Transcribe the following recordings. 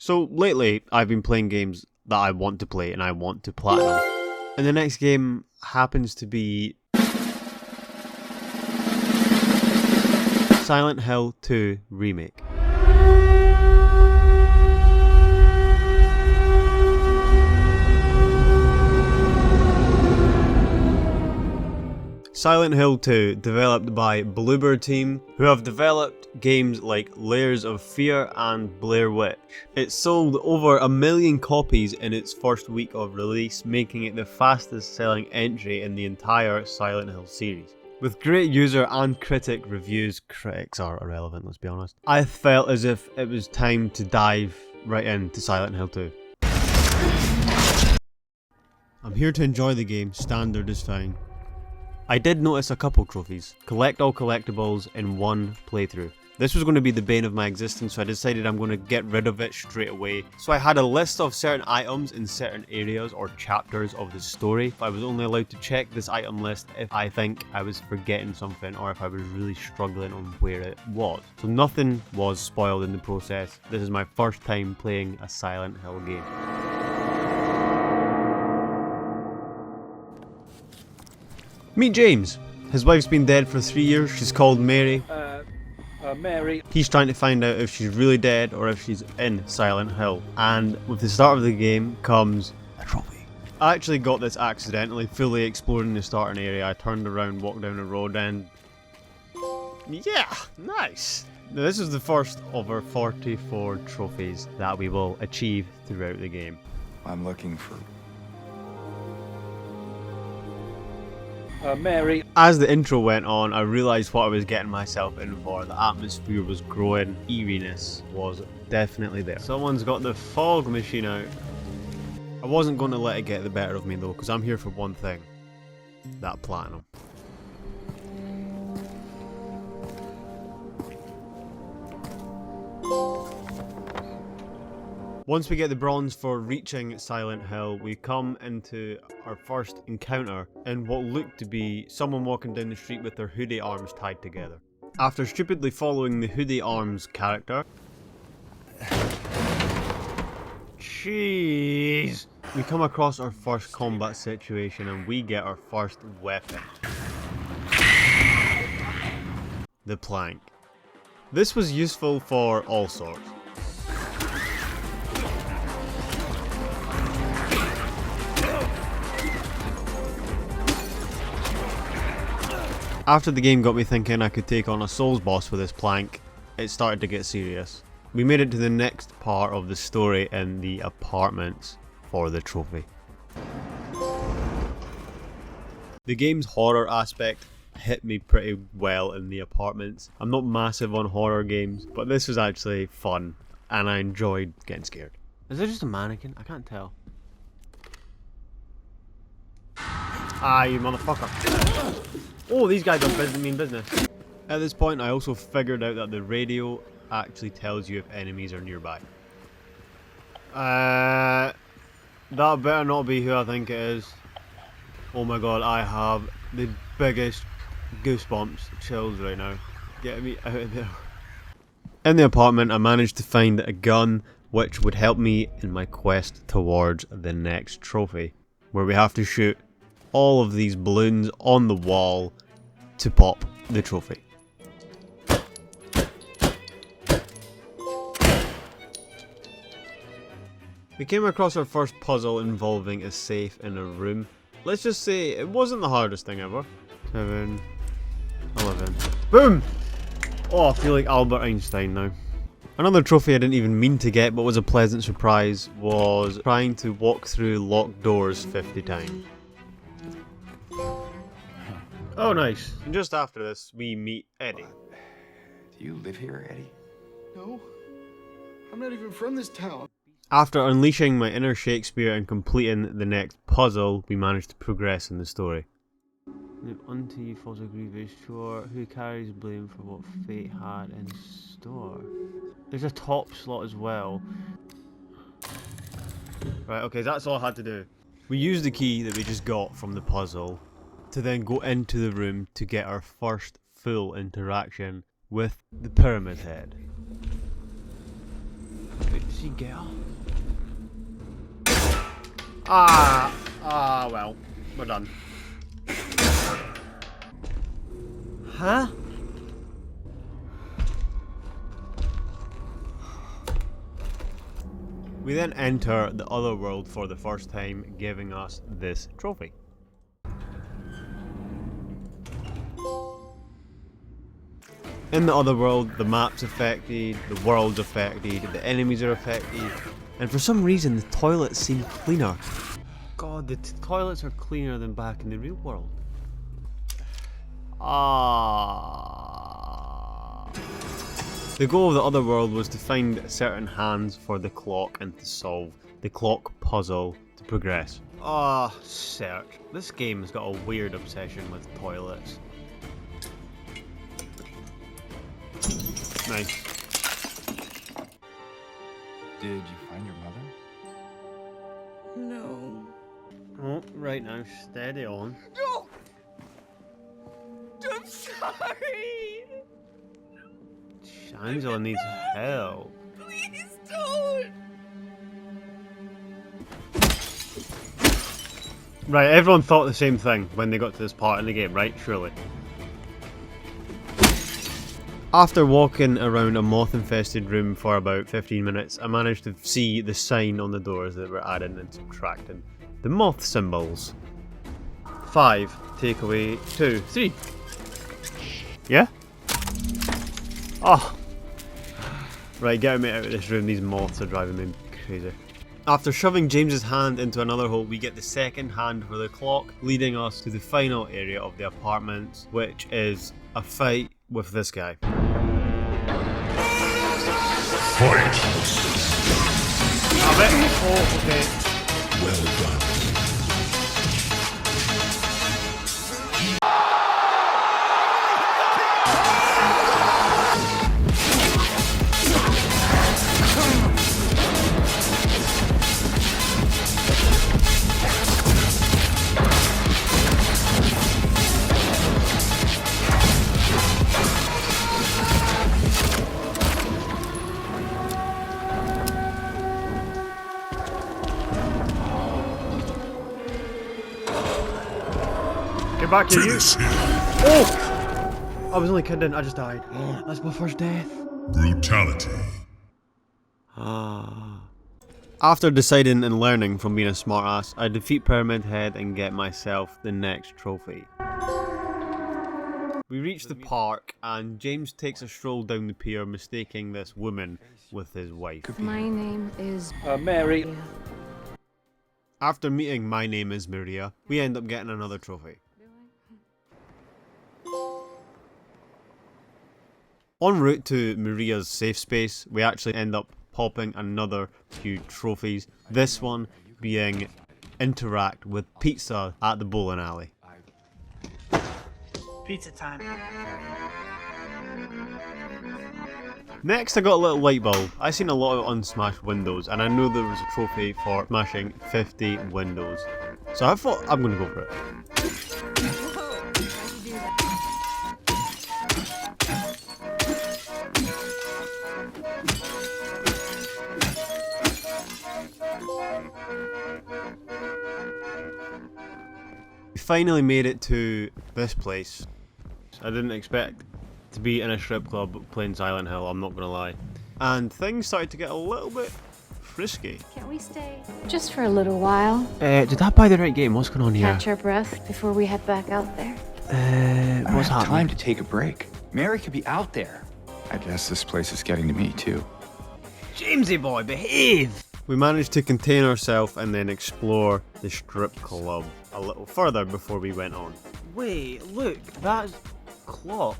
So lately, I've been playing games that I want to play and I want to platinum. And the next game happens to be Silent Hill 2 Remake. Silent Hill 2, developed by Bloober team, who have developed games like Layers of Fear and Blair Witch. It sold over 1 million copies in its first week of release, making it the fastest selling entry in the entire Silent Hill series. With great user and critic reviews, critics are irrelevant, let's be honest, I felt as if it was time to dive right into Silent Hill 2. I'm here to enjoy the game, standard is fine. I did notice a couple trophies. Collect all collectibles in one playthrough. This was going to be the bane of my existence, so I decided I'm going to get rid of it straight away. So I had a list of certain items in certain areas or chapters of the story. I was only allowed to check this item list if I think I was forgetting something or if I was really struggling on where it was. So nothing was spoiled in the process. This is my first time playing a Silent Hill game. Meet James. His wife's been dead for 3 years. She's called Mary. Mary. He's trying to find out if she's really dead or if she's in Silent Hill. And with the start of the game comes a trophy. I actually got this accidentally, fully exploring the starting area. I turned around, walked down the road and... yeah, nice. Now this is the first of our 44 trophies that we will achieve throughout the game. I'm looking for... Mary. As the intro went on, I realised what I was getting myself in for. The atmosphere was growing, eeriness was definitely there. Someone's got the fog machine out. I wasn't going to let it get the better of me though, because I'm here for one thing. That platinum. Once we get the bronze for reaching Silent Hill, we come into our first encounter in what looked to be someone walking down the street with their hoodie arms tied together. After stupidly following the hoodie arms character... jeez! We come across our first combat situation and we get our first weapon. The plank. This was useful for all sorts. After the game got me thinking I could take on a Souls boss with this plank, it started to get serious. We made it to the next part of the story in the apartments for the trophy. The game's horror aspect hit me pretty well in the apartments. I'm not massive on horror games, but this was actually fun and I enjoyed getting scared. Is it just a mannequin? I can't tell. Ah, you motherfucker. Oh, these guys don't mean business. At this point, I also figured out that the radio actually tells you if enemies are nearby. That better not be who I think it is. Oh my god, I have the biggest goosebumps, chills right now. Get me out of there. In the apartment, I managed to find a gun which would help me in my quest towards the next trophy, where we have to shoot all of these balloons on the wall to pop the trophy. We came across our first puzzle involving a safe in a room. Let's just say it wasn't the hardest thing ever. 7, 11. Boom! Oh, I feel like Albert Einstein now. Another trophy I didn't even mean to get but was a pleasant surprise was trying to walk through locked doors 50 times. Oh, nice. And just after this, we meet Eddie. Do you live here, Eddie? No, I'm not even from this town. After unleashing my inner Shakespeare and completing the next puzzle, we managed to progress in the story. Unto you falls a grievous shore, who carries blame for what fate had in store. There's a top slot as well. Right, okay, that's all I had to do. We used the key that we just got from the puzzle to then go into the room to get our first full interaction with the Pyramid Head. See, girl. Well, we're done. Huh? We then enter the Otherworld for the first time, giving us this trophy. In the Otherworld, the map's affected, the world's affected, the enemies are affected, and for some reason the toilets seem cleaner. God, the toilets are cleaner than back in the real world. The goal of the Otherworld was to find certain hands for the clock and to solve the clock puzzle to progress. Search. This game has got a weird obsession with toilets. Nice. Did you find your mother? No. Oh, right now, steady on. No! I'm sorry! Angela needs help. Please don't! Right, everyone thought the same thing when they got to this part in the game, right? Surely. After walking around a moth-infested room for about 15 minutes, I managed to see the sign on the doors that were adding and subtracting the moth symbols. 5, take away 2, 3. Yeah? Oh. Right, get me out of this room, these moths are driving me crazy. After shoving James's hand into another hole, we get the second hand for the clock, leading us to the final area of the apartments, which is a fight with this guy. Fight! Have it? Oh, okay. Well done. Get back here, you! Finish him. Oh! I was only kidding, I just died. That's my first death. Brutality. After deciding and learning from being a smartass, I defeat Pyramid Head and get myself the next trophy. We reach the park and James takes a stroll down the pier, mistaking this woman with his wife. My name is Mary. After meeting My Name is Maria, we end up getting another trophy. En route to Maria's safe space, we actually end up popping another few trophies. This one being interact with pizza at the bowling alley. Pizza time. Next I got a little light bulb. I seen a lot of unsmashed windows and I knew there was a trophy for smashing 50 windows. So I thought I'm gonna go for it. We finally made it to this place. I didn't expect to be in a strip club playing Silent Hill, I'm not gonna lie. And things started to get a little bit frisky. Can't we stay? Just for a little while. Did I buy the right game? What's going on here? Catch our breath before we head back out there. What's happening? Time to take a break. Mary could be out there. I guess this place is getting to me too. Jamesy boy, behave! We managed to contain ourselves and then explore the strip club a little further before we went on. Wait, look, that clock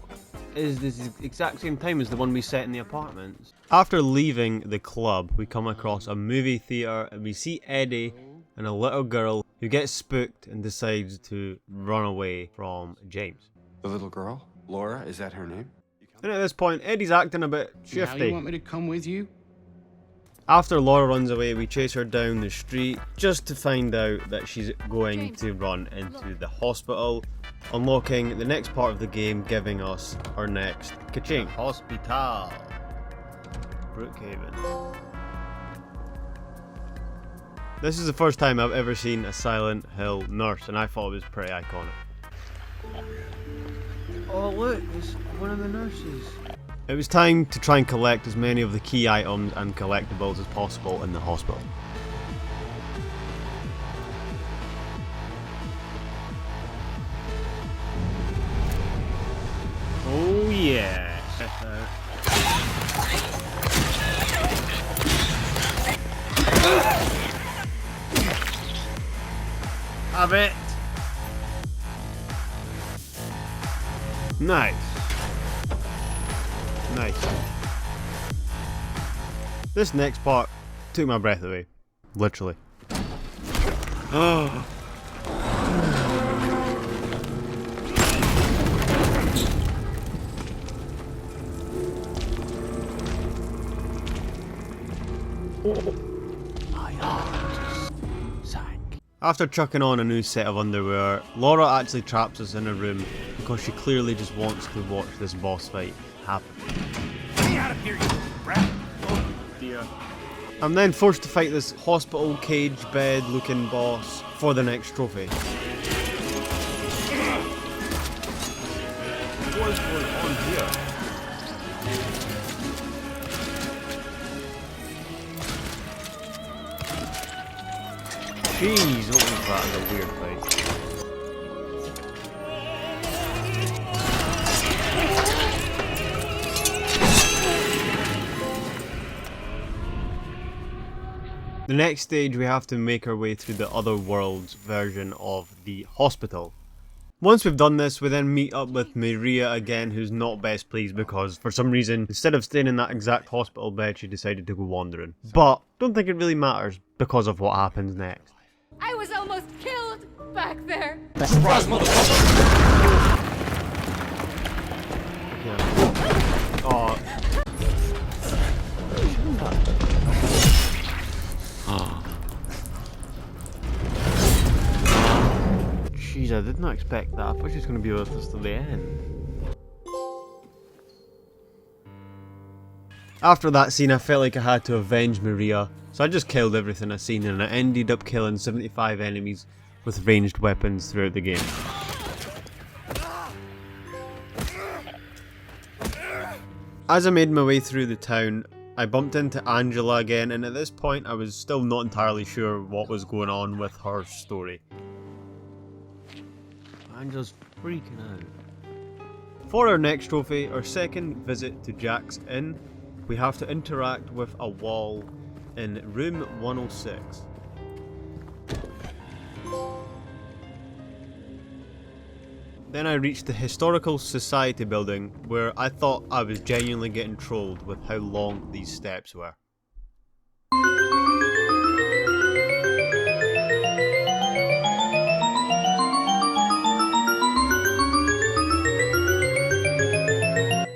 is the exact same time as the one we set in the apartments. After leaving the club, we come across a movie theatre and we see Eddie and a little girl who gets spooked and decides to run away from James. The little girl? Laura, is that her name? And at this point, Eddie's acting a bit Now shifty. you want me to come with you? After Laura runs away, we chase her down the street just to find out that she's going to run into the hospital, unlocking the next part of the game, giving us our next ka-ching. Hospital. Brookhaven. This is the first time I've ever seen a Silent Hill nurse, and I thought it was pretty iconic. Oh look, it's one of the nurses. It was time to try and collect as many of the key items and collectibles as possible in the hospital. Oh yeah. Have it. Nice. Nice. This next part took my breath away. Literally. Oh. After chucking on a new set of underwear, Laura actually traps us in a room because she clearly just wants to watch this boss fight happen. Get out of here, you rat! Oh dear. I'm then forced to fight this hospital cage bed looking boss for the next trophy. What's going on here? Jeez, what was that in a weird fight? The next stage we have to make our way through the Otherworld's version of the hospital. Once we've done this, we then meet up with Maria again, who's not best pleased because for some reason, instead of staying in that exact hospital bed, she decided to go wandering. But don't think it really matters because of what happens next. I was almost killed back there. Yeah. Oh. Jeez, I did not expect that. I thought she was going to be with us to the end. After that scene, I felt like I had to avenge Maria, so I just killed everything I seen, and I ended up killing 75 enemies with ranged weapons throughout the game. As I made my way through the town, I bumped into Angela again, and at this point I was still not entirely sure what was going on with her story. Angela's freaking out. For our next trophy, our second visit to Jack's Inn, we have to interact with a wall in room 106. Then I reached the Historical Society building, where I thought I was genuinely getting trolled with how long these steps were.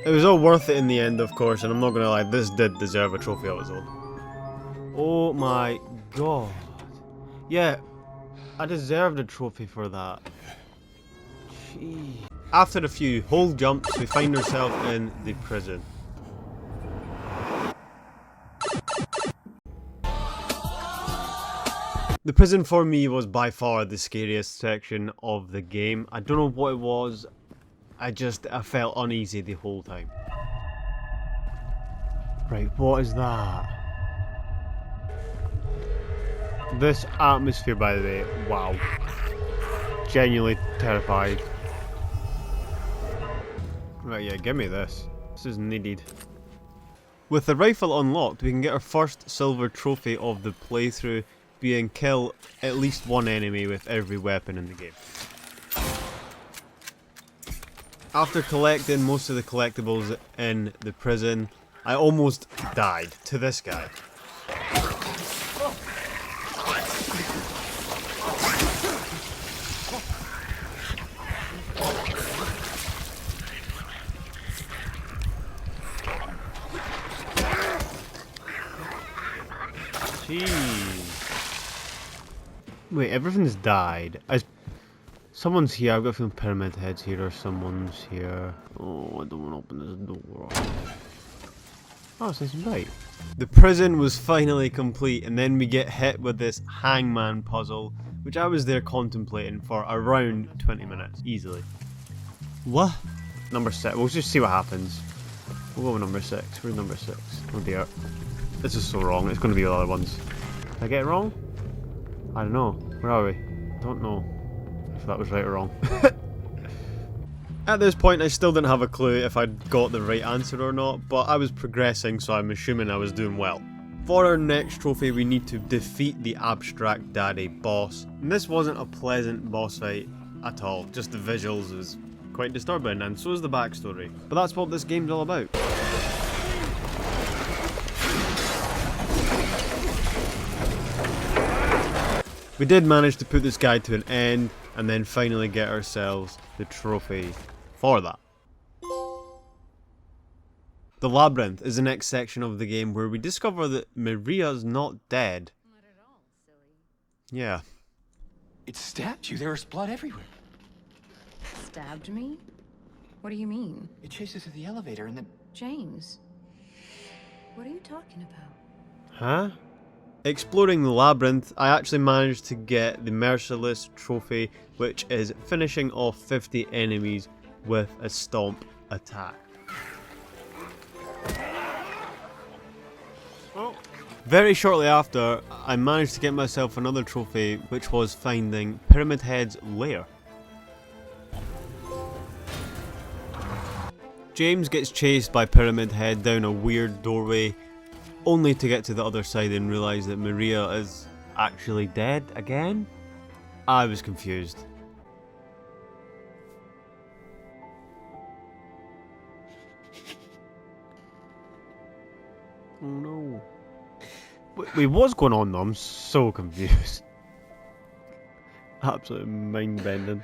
It was all worth it in the end, of course, and I'm not gonna lie, this did deserve a trophy of its own. Oh my god. Yeah, I deserved a trophy for that. Jeez. After a few whole jumps, we find ourselves in the prison. The prison for me was by far the scariest section of the game. I don't know what it was. I felt uneasy the whole time. Right, what is that? This atmosphere, by the way, wow. Genuinely terrified. Right, yeah, give me this. This is needed. With the rifle unlocked, we can get our first silver trophy of the playthrough, being kill at least one enemy with every weapon in the game. After collecting most of the collectibles in the prison, I almost died to this guy. Jeez. Wait, everything's died. Someone's here. I've got a feeling Pyramid Head's here or someone's here. Oh, I don't want to open this door. Oh, it's nice and bright. The prison was finally complete, and then we get hit with this hangman puzzle, which I was there contemplating for around 20 minutes, easily. What? Number 6, we'll just see what happens. We'll go with number 6, where's number 6? Oh dear. This is so wrong, it's going to be the other ones. Did I get it wrong? I don't know, where are we? Don't know if that was right or wrong. At this point I still didn't have a clue if I'd got the right answer or not, but I was progressing, so I'm assuming I was doing well. For our next trophy we need to defeat the Abstract Daddy boss, and this wasn't a pleasant boss fight at all, just the visuals was quite disturbing, and so is the backstory. But that's what this game's all about. We did manage to put this guy to an end, and then finally get ourselves the trophy for that. The Labyrinth is the next section of the game where we discover that Maria's not dead. Not at all, silly. Yeah. It stabbed you. There was blood everywhere. Stabbed me? What do you mean? It chased us to the elevator and then... James, what are you talking about? Huh? Exploring the Labyrinth, I actually managed to get the Merciless trophy, which is finishing off 50 enemies with a stomp attack. Very shortly after, I managed to get myself another trophy, which was finding Pyramid Head's lair. James gets chased by Pyramid Head down a weird doorway, only to get to the other side and realise that Maria is actually dead again? I was confused. Oh no. Wait, what's going on though? I'm so confused. Absolutely mind bending.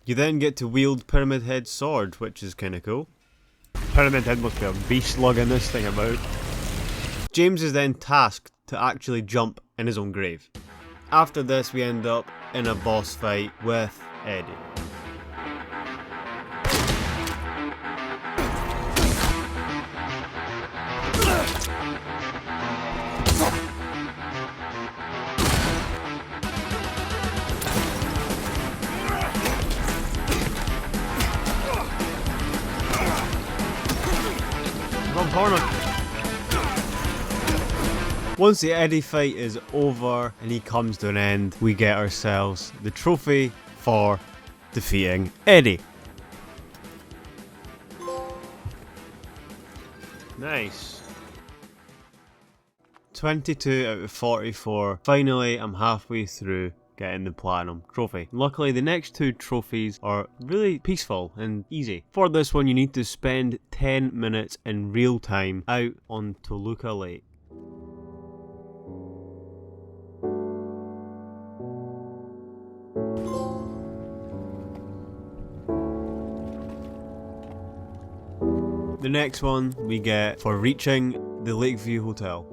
You then get to wield Pyramid Head's sword, which is kinda cool. Pyramid Head must be a beast lugging this thing about. James is then tasked to actually jump in his own grave. After this we end up in a boss fight with Eddie. Wrong corner. Once the Eddie fight is over and he comes to an end, we get ourselves the trophy for defeating Eddie. Nice. 22 out of 44. Finally, I'm halfway through getting the Platinum trophy. Luckily, the next two trophies are really peaceful and easy. For this one, you need to spend 10 minutes in real time out on Toluca Lake. The next one we get for reaching the Lakeview Hotel.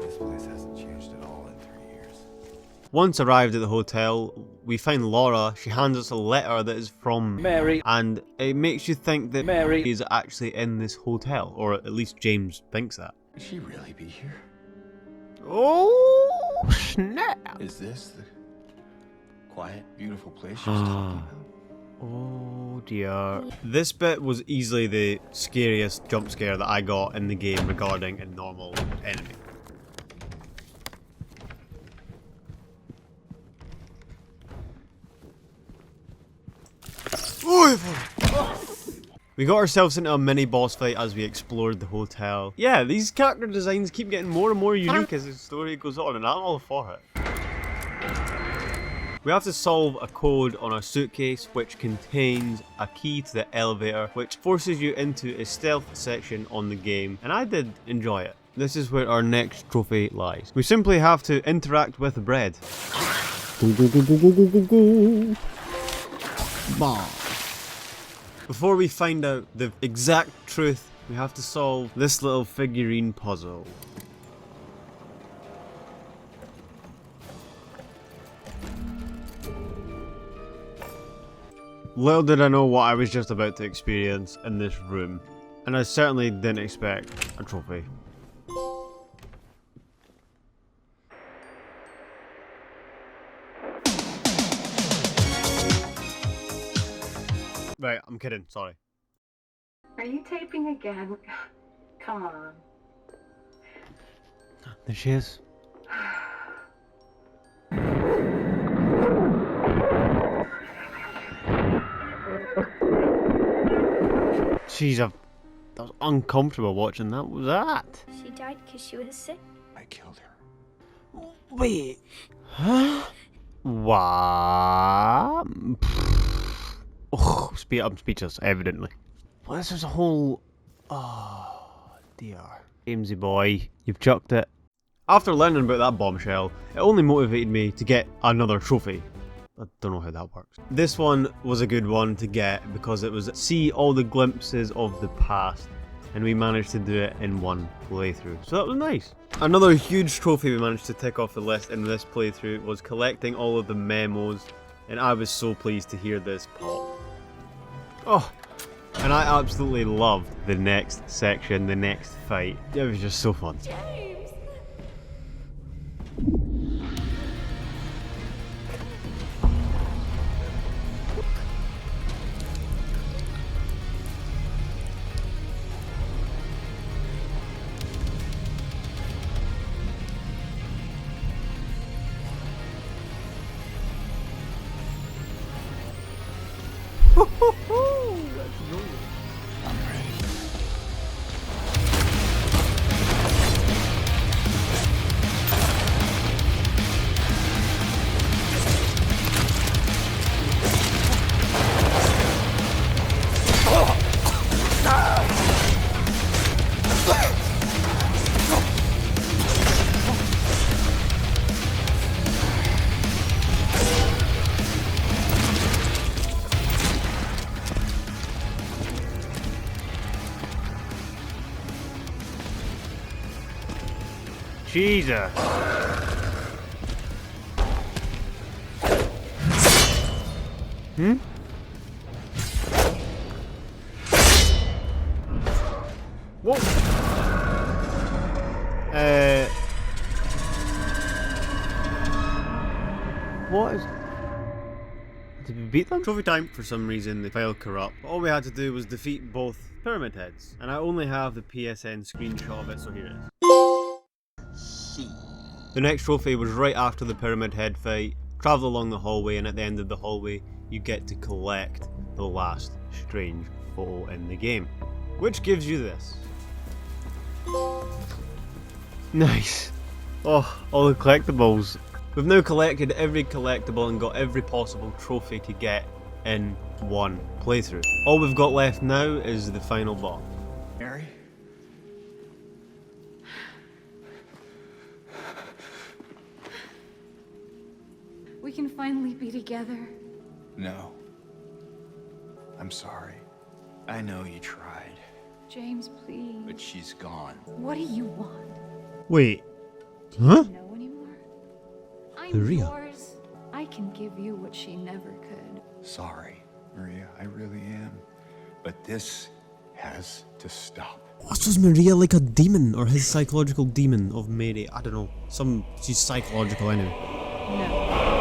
This place hasn't changed at all in 3 years. Once arrived at the hotel, we find Laura. She hands us a letter that is from Mary, and it makes you think that Mary is actually in this hotel, or at least James thinks that. Could she really be here? Oh snap! Is this the quiet, beautiful place she was talking about? Oh dear. This bit was easily the scariest jump scare that I got in the game regarding a normal enemy. We got ourselves into a mini boss fight as we explored the hotel. Yeah, these character designs keep getting more and more unique as the story goes on, and I'm all for it. We have to solve a code on our suitcase which contains a key to the elevator which forces you into a stealth section on the game, and I did enjoy it. This is where our next trophy lies. We simply have to interact with the bread. Before we find out the exact truth, we have to solve this little figurine puzzle. Little did I know what I was just about to experience in this room. And I certainly didn't expect a trophy. Right, I'm kidding, sorry. Are you taping again? Come on. There she is. Jeez, that was uncomfortable watching that. What was that? She died because she was sick. I killed her. Wait. Huh? What? Oh, I'm speechless, evidently. Well, this is a whole... Oh, dear. Jamesy boy, you've chucked it. After learning about that bombshell, it only motivated me to get another trophy. I don't know how that works. This one was a good one to get because it was see all the glimpses of the past, and we managed to do it in one playthrough. So that was nice. Another huge trophy we managed to tick off the list in this playthrough was collecting all of the memos, and I was so pleased to hear this pop. Oh, and I absolutely loved the next section, the next fight. It was just so fun. James! Jesus. Hmm? Whoa. What is... Did we beat them? Trophy time. For some reason, the file corrupt. All we had to do was defeat both pyramid heads. And I only have the PSN screenshot of it, so here it is. The next trophy was right after the pyramid head fight. Travel along the hallway, and at the end of the hallway, you get to collect the last strange photo in the game, which gives you this. Nice. Oh, all the collectibles. We've now collected every collectible and got every possible trophy to get in one playthrough. All we've got left now is the final boss. Mary? We can finally be together. No. I'm sorry. I know you tried, James, please. but she's gone. What do you want? Wait. Do you know anymore? I'm Maria. yours. I can give you what she never could. Sorry, Maria, I really am. But this has to stop. What was Maria like a demon, or his psychological demon of Mary? I don't know. She's psychological anyway. No.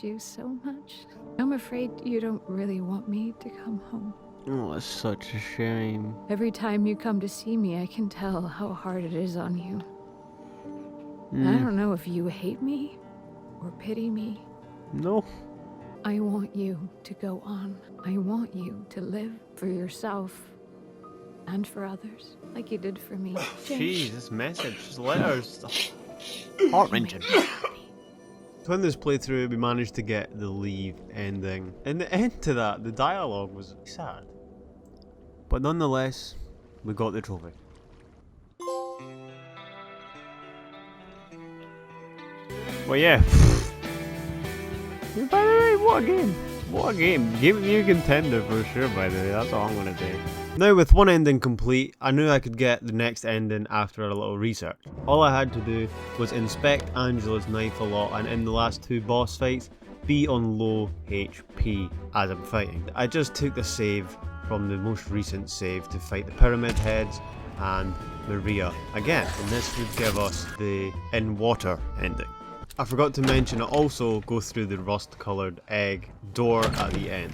You so much. I'm afraid you don't really want me to come home. Oh, it's such a shame. Every time you come to see me, I can tell how hard it is on you. I don't know if you hate me or pity me. No. I want you to go on. I want you to live for yourself. And for others, like you did for me. Jeez, this message, this letters, heart-wrenching. So in this playthrough, we managed to get the leave ending. And the end to that, the dialogue was sad. But nonetheless, we got the trophy. Well, yeah. By the way, what a game. What a game. Game of the Year contender for sure, by the way. That's all I'm going to say. Now, with one ending complete, I knew I could get the next ending after a little research. All I had to do was inspect Angela's knife a lot, and in the last 2 boss fights, be on low HP as I'm fighting. I just took the save from the most recent save to fight the Pyramid Heads and Maria again, and this would give us the in water ending. I forgot to mention, I also go through the rust coloured egg door at the end.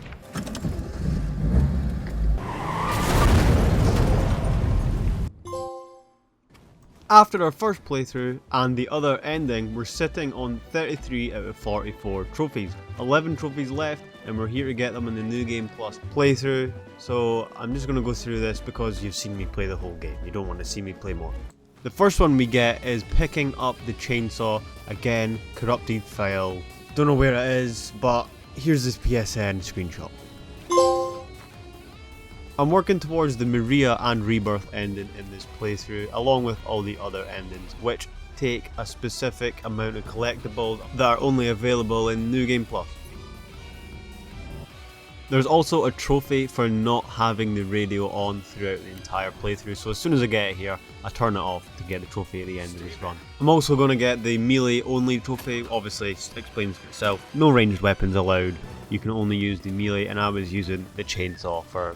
After our first playthrough and the other ending, we're sitting on 33 out of 44 trophies. 11 trophies left, and we're here to get them in the New Game Plus playthrough. So I'm just going to go through this because you've seen me play the whole game. You don't want to see me play more. The first one we get is picking up the chainsaw. Again, corrupted file. Don't know where it is, but here's this PSN screenshot. I'm working towards the Maria and Rebirth ending in this playthrough, along with all the other endings, which take a specific amount of collectibles that are only available in New Game Plus. There's also a trophy for not having the radio on throughout the entire playthrough, so as soon as I get it here, I turn it off to get the trophy at the end of this run. I'm also going to get the melee only trophy. Obviously it explains for itself. No ranged weapons allowed, you can only use the melee, and I was using the chainsaw for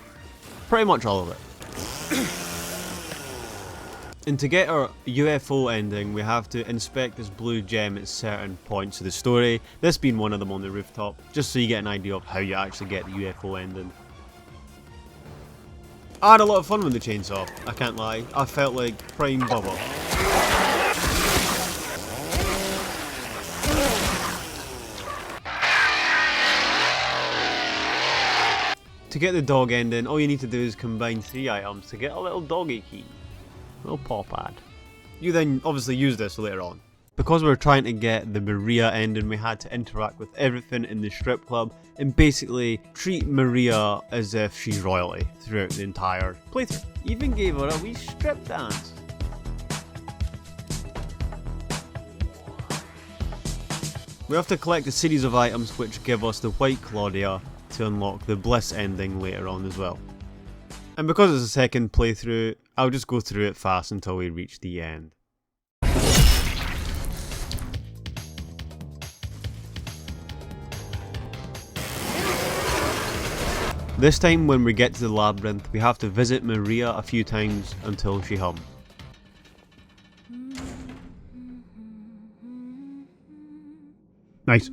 pretty much all of it. And to get our UFO ending, we have to inspect this blue gem at certain points of the story, this being one of them on the rooftop, just so you get an idea of how you actually get the UFO ending. I had a lot of fun with the chainsaw, I can't lie. I felt like Prime Bubba. To get the dog ending, all you need to do is combine 3 items to get a little doggy key. Little paw pad. You then obviously use this later on. Because we were trying to get the Maria ending, we had to interact with everything in the strip club and basically treat Maria as if she's royalty throughout the entire playthrough. Even gave her a wee strip dance. We have to collect a series of items which give us the White Claudia to unlock the Bliss ending later on as well. And because it's a second playthrough, I'll just go through it fast until we reach the end. This time when we get to the Labyrinth, we have to visit Maria a few times until she hums. Nice.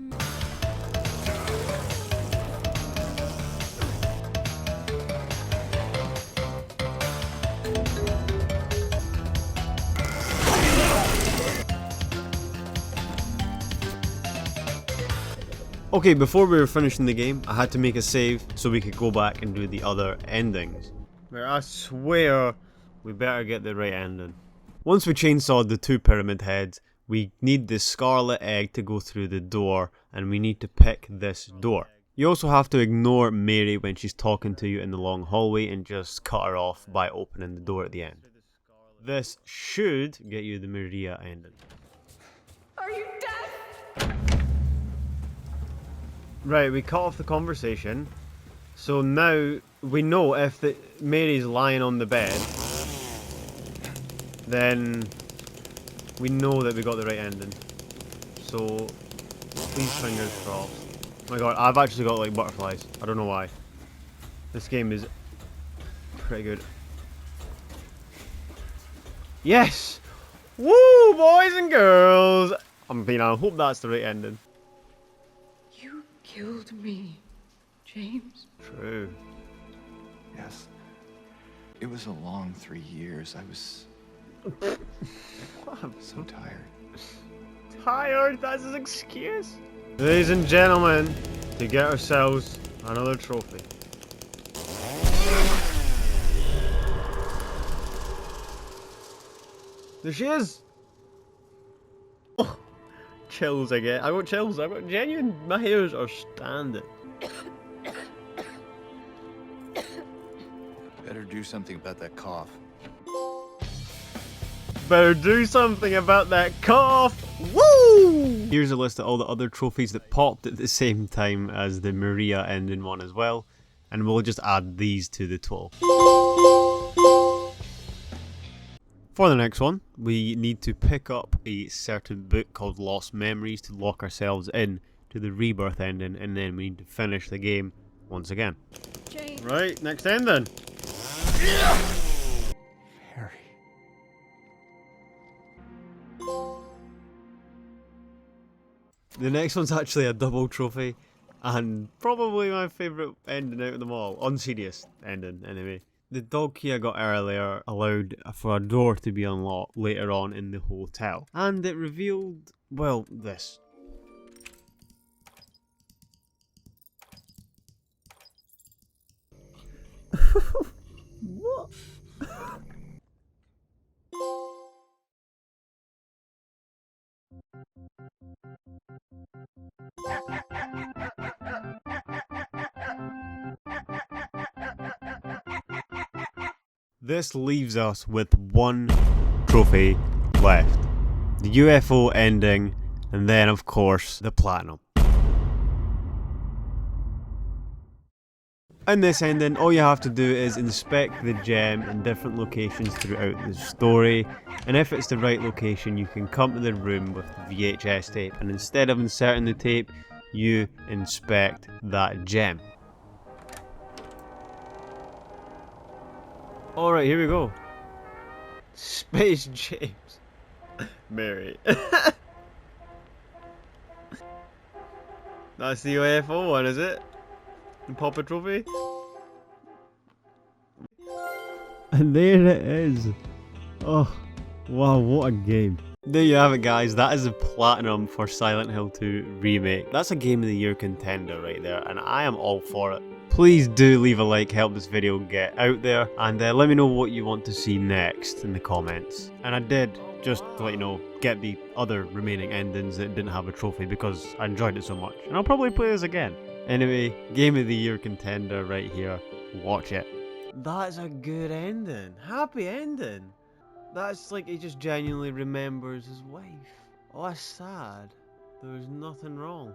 Okay, before we were finishing the game, I had to make a save so we could go back and do the other endings. Where I swear we better get the right ending. Once we chainsawed the 2 pyramid heads, we need the scarlet egg to go through the door, and we need to pick this door. You also have to ignore Mary when she's talking to you in the long hallway and just cut her off by opening the door at the end. This should get you the Maria ending. Are you deaf? Right, we cut off the conversation, so now we know if Mary's lying on the bed, then we know that we got the right ending. So, please fingers crossed. Oh my god, I've actually got like butterflies. I don't know why. This game is pretty good. Yes! Woo, boys and girls! I hope that's the right ending. You killed me, James. True. Yes. It was a long 3 years. I was so tired. Tired? That's his excuse. Ladies and gentlemen, to get ourselves another trophy. There she is! Oh, chills I get. I got chills. I got genuine. My hairs are standing. Better do something about that cough. Better do something about that cough! Woo! Here's a list of all the other trophies that popped at the same time as the Maria ending one as well. And we'll just add these to the total. For the next one, we need to pick up a certain book called Lost Memories to lock ourselves in to the Rebirth ending, and then we need to finish the game once again. Jane. Right, next ending. Harry. The next one's actually a double trophy, and probably my favourite ending out of them all. Unserious ending, anyway. The dog key I got earlier allowed for a door to be unlocked later on in the hotel. And it revealed, well, this. What? This leaves us with one trophy left. The UFO ending, and then of course the platinum. In this ending, all you have to do is inspect the gem in different locations throughout the story, and if it's the right location you can come to the room with the VHS tape, and instead of inserting the tape, you inspect that gem. Alright, here we go. Space James. Mary. That's the UFO one, is it? And pop a trophy? And there it is. Oh, wow, what a game. There you have it, guys. That is the platinum for Silent Hill 2 Remake. That's a Game of the Year contender right there, and I am all for it. Please do leave a like, help this video get out there, and let me know what you want to see next in the comments. And I did, just to let you know, get the other remaining endings that didn't have a trophy because I enjoyed it so much. And I'll probably play this again. Anyway, Game of the Year contender right here. Watch it. That's a good ending. Happy ending. That's like he just genuinely remembers his wife. Oh, that's sad. There was nothing wrong.